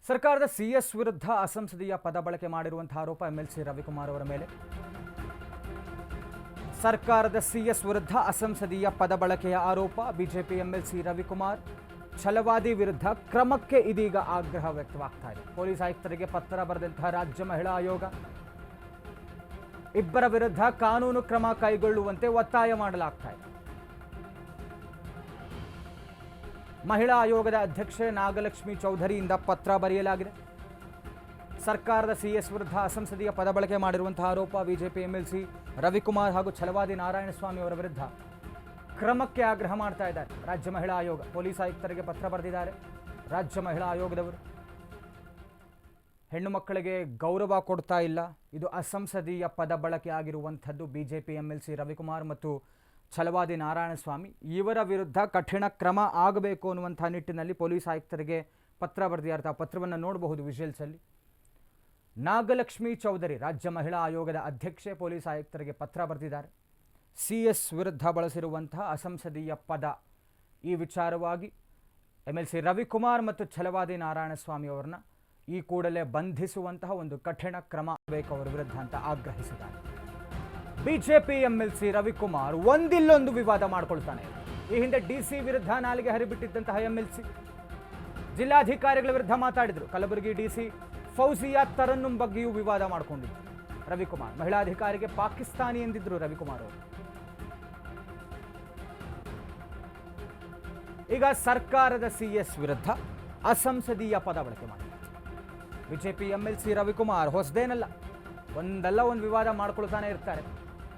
ಸರ್ಕಾರದ ಸಿಎಸ್ ವಿರುದ್ಧ ಅಸಂಸದೀಯ ಪದ ಬಳಕೆ ಮಾಡಿರುವಂತಹ ಆರೋಪ ಎಂಎಲ್ಸಿ ರವಿಕುಮಾರ್ ಅವರ ಮೇಲೆ. ಸರ್ಕಾರದ ಸಿಎಸ್ ವಿರುದ್ಧ ಅಸಂಸದೀಯ ಪದ ಬಳಕೆಯ ಆರೋಪ. ಬಿಜೆಪಿ ಎಂಎಲ್ಸಿ ರವಿಕುಮಾರ್ ಛಲವಾದಿ ವಿರುದ್ಧ ಕ್ರಮಕ್ಕೆ ಇದೀಗ ಆಗ್ರಹ ವ್ಯಕ್ತವಾಗ್ತಾ ಇದೆ. ಪೊಲೀಸ್ ಆಯುಕ್ತರಿಗೆ ಪತ್ರ ಬರೆದಂತಹ ರಾಜ್ಯ ಮಹಿಳಾ ಆಯೋಗ ಇಬ್ಬರ ವಿರುದ್ಧ ಕಾನೂನು ಕ್ರಮ ಕೈಗೊಳ್ಳುವಂತೆ ಒತ್ತಾಯ ಮಾಡಲಾಗ್ತಾ ಇದೆ. ಮಹಿಳಾ ಆಯೋಗದ ಅಧ್ಯಕ್ಷೆ ನಾಗಲಕ್ಷ್ಮಿ ಚೌಧರಿಯಿಂದ ಪತ್ರ ಬರೆಯಲಾಗಿದೆ. ಸರ್ಕಾರದ ಸಿಎಸ್ ವಿರುದ್ಧ ಅಸಂಸದೀಯ ಪದ ಬಳಕೆ ಮಾಡಿರುವಂತಹ ಆರೋಪ. ಬಿಜೆಪಿ ಎಂಎಲ್ಸಿ ರವಿಕುಮಾರ್ ಹಾಗೂ ಛಲವಾದಿ ನಾರಾಯಣಸ್ವಾಮಿ ಅವರ ವಿರುದ್ಧ ಕ್ರಮಕ್ಕೆ ಆಗ್ರಹ ಮಾಡ್ತಾ ಇದ್ದಾರೆ ರಾಜ್ಯ ಮಹಿಳಾ ಆಯೋಗ. ಪೊಲೀಸ್ ಆಯುಕ್ತರಿಗೆ ಪತ್ರ ಬರೆದಿದ್ದಾರೆ ರಾಜ್ಯ ಮಹಿಳಾ ಆಯೋಗದವರು. ಹೆಣ್ಣು ಮಕ್ಕಳಿಗೆ ಗೌರವ ಕೊಡ್ತಾ ಇಲ್ಲ, ಇದು ಅಸಂಸದೀಯ ಪದ ಬಳಕೆ ಆಗಿರುವಂಥದ್ದು. ಬಿಜೆಪಿ ಎಂಎಲ್ಸಿ ರವಿಕುಮಾರ್ ಮತ್ತು ಛಲವಾದಿ ನಾರಾಯಣಸ್ವಾಮಿ ಇವರ ವಿರುದ್ಧ ಕಠಿಣ ಕ್ರಮ ಆಗಬೇಕು ಅನ್ನುವಂಥ ನಿಟ್ಟಿನಲ್ಲಿ ಪೊಲೀಸ್ ಆಯುಕ್ತರಿಗೆ ಪತ್ರ ಬರೆದಿದ್ದಾರೆ. ಆ ಪತ್ರವನ್ನು ನೋಡಬಹುದು ವಿಜುವಲ್ಸಲ್ಲಿ. ನಾಗಲಕ್ಷ್ಮಿ ಚೌಧರಿ ರಾಜ್ಯ ಮಹಿಳಾ ಆಯೋಗದ ಅಧ್ಯಕ್ಷೆ ಪೊಲೀಸ್ ಆಯುಕ್ತರಿಗೆ ಪತ್ರ ಬರೆದಿದ್ದಾರೆ. ಸಿಎಸ್ ವಿರುದ್ಧ ಬಳಸಿರುವಂತಹ ಅಸಂಸದೀಯ ಪದ ಈ ವಿಚಾರವಾಗಿ ಎಂಎಲ್ಸಿ ರವಿಕುಮಾರ್ ಮತ್ತು ಛಲವಾದಿ ನಾರಾಯಣಸ್ವಾಮಿ ಅವರನ್ನ ಈ ಕೂಡಲೇ ಬಂಧಿಸುವಂತಹ ಒಂದು ಕಠಿಣ ಕ್ರಮ ಬೇಕು ಅವರ ವಿರುದ್ಧ ಅಂತ ಆಗ್ರಹಿಸಿದ್ದಾರೆ. ಬಿಜೆಪಿ ಎಂಎಲ್ಸಿ ರವಿಕುಮಾರ್ ಒಂದಿಲ್ಲೊಂದು ವಿವಾದ ಮಾಡ್ಕೊಳ್ತಾನೆ. ಈ ಹಿಂದೆ ಡಿಸಿ ವಿರುದ್ಧ ನಾಲಿಗೆ ಹರಿಬಿಟ್ಟಿದ್ದಂತಹ ಎಂಎಲ್ಸಿ ಜಿಲ್ಲಾಧಿಕಾರಿಗಳ ವಿರುದ್ಧ ಮಾತಾಡಿದ್ರು. ಕಲಬುರಗಿ ಡಿಸಿ ಫೌಜಿಯಾ ತರನ್ನುಂ ಬಗ್ಗೆಯೂ ವಿವಾದ ಮಾಡಿಕೊಂಡಿದ್ರು ರವಿಕುಮಾರ್. ಮಹಿಳಾಧಿಕಾರಿಗೆ ಪಾಕಿಸ್ತಾನಿ ಎಂದಿದ್ರು ರವಿಕುಮಾರ್ ಅವರು. ಈಗ ಸರ್ಕಾರದ ಸಿಎಸ್ ವಿರುದ್ಧ ಅಸಂಸದೀಯ ಪದ ಬಳಕೆ ಮಾಡಿದ್ದಾರೆ ಬಿಜೆಪಿ ಎಂಎಲ್ಸಿ ರವಿಕುಮಾರ್. ಹೊಸದೇನಲ್ಲ, ಒಂದಲ್ಲ ಒಂದು ವಿವಾದ ಮಾಡ್ಕೊಳ್ತಾನೆ ಇರ್ತಾರೆ.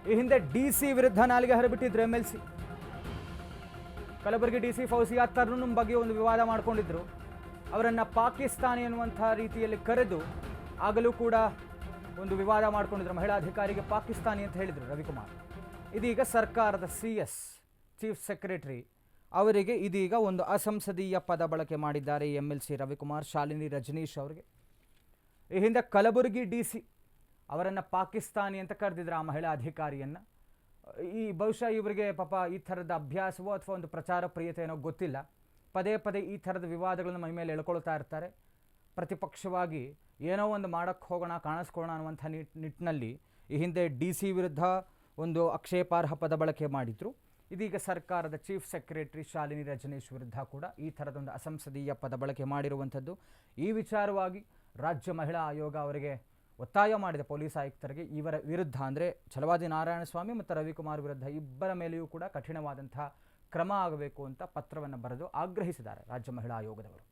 ಈ ಹಿಂದೆ ಡಿಸಿ ವಿರುದ್ಧ ನಾಲಿಗೆ ಹರಿಬಿಟ್ಟಿದ್ರು ಎಂಎಲ್ಸಿ. ಕಲಬುರಗಿ ಡಿಸಿ ಫೌಜಿಯಾ ತರನ್ನುಂ ಬಗ್ಗೆ ಒಂದು ವಿವಾದ ಮಾಡಿಕೊಂಡಿದ್ರು. ಅವರನ್ನು ಪಾಕಿಸ್ತಾನಿ ಅನ್ನುವಂಥ ರೀತಿಯಲ್ಲಿ ಕರೆದು ಆಗಲೂ ಕೂಡ ಒಂದು ವಿವಾದ ಮಾಡಿಕೊಂಡಿದ್ರು. ಮಹಿಳಾಧಿಕಾರಿಗೆ ಪಾಕಿಸ್ತಾನಿ ಅಂತ ಹೇಳಿದರು ರವಿಕುಮಾರ್. ಇದೀಗ ಸರ್ಕಾರದ ಸಿಎಸ್ ಚೀಫ್ ಸೆಕ್ರೆಟರಿ ಅವರಿಗೆ ಇದೀಗ ಒಂದು ಅಸಂಸದೀಯ ಪದ ಬಳಕೆ ಮಾಡಿದ್ದಾರೆ ಎಂಎಲ್ಸಿ ರವಿಕುಮಾರ್. ಶಾಲಿನಿ ರಜನೀಶ್ ಅವರಿಗೆ ಈ ಹಿಂದೆ ಕಲಬುರಗಿ ಡಿಸಿ ಅವರನ್ನು ಪಾಕಿಸ್ತಾನಿ ಅಂತ ಕರೆದಿದ್ರು ಆ ಮಹಿಳಾ ಅಧಿಕಾರಿಯನ್ನು. ಈ ಬಹುಶಃ ಇವರಿಗೆ ಪಾಪ ಈ ಥರದ ಅಭ್ಯಾಸವೋ ಅಥವಾ ಒಂದು ಪ್ರಚಾರ ಪ್ರಿಯತೆ ಏನೋ ಗೊತ್ತಿಲ್ಲ. ಪದೇ ಪದೇ ಈ ಥರದ ವಿವಾದಗಳನ್ನು ಮೈ ಮೇಲೆ ಎಳ್ಕೊಳ್ತಾ ಇರ್ತಾರೆ. ಪ್ರತಿಪಕ್ಷವಾಗಿ ಏನೋ ಒಂದು ಮಾಡೋಕ್ಕೆ ಹೋಗೋಣ, ಕಾಣಿಸ್ಕೊಳ್ಳೋಣ ಅನ್ನುವಂಥ ನಿಟ್ಟಿನಲ್ಲಿ ಈ ಹಿಂದೆ ಡಿಸಿ ವಿರುದ್ಧ ಒಂದು ಆಕ್ಷೇಪಾರ್ಹ ಪದ ಬಳಕೆ ಮಾಡಿದ್ರು. ಇದೀಗ ಸರ್ಕಾರದ ಚೀಫ್ ಸೆಕ್ರೆಟರಿ ಶಾಲಿನಿ ರಜನೀಶ್ ವಿರುದ್ಧ ಕೂಡ ಈ ಥರದೊಂದು ಅಸಂಸದೀಯ ಪದ ಬಳಕೆ ಮಾಡಿರುವಂಥದ್ದು. ಈ ವಿಚಾರವಾಗಿ ರಾಜ್ಯ ಮಹಿಳಾ ಆಯೋಗ ಅವರಿಗೆ ಒತ್ತಾಯ ಮಾಡಿದೆ ಪೊಲೀಸ್ ಆಯುಕ್ತರಿಗೆ. ಇವರ ವಿರುದ್ಧ ಅಂದರೆ ಛಲವಾದಿ ನಾರಾಯಣಸ್ವಾಮಿ ಮತ್ತು ರವಿಕುಮಾರ್ ವಿರುದ್ಧ ಇಬ್ಬರ ಮೇಲೆಯೂ ಕೂಡ ಕಠಿಣವಾದಂಥ ಕ್ರಮ ಆಗಬೇಕು ಅಂತ ಪತ್ರವನ್ನು ಬರೆದು ಆಗ್ರಹಿಸಿದ್ದಾರೆ ರಾಜ್ಯ ಮಹಿಳಾ ಆಯೋಗದವರು.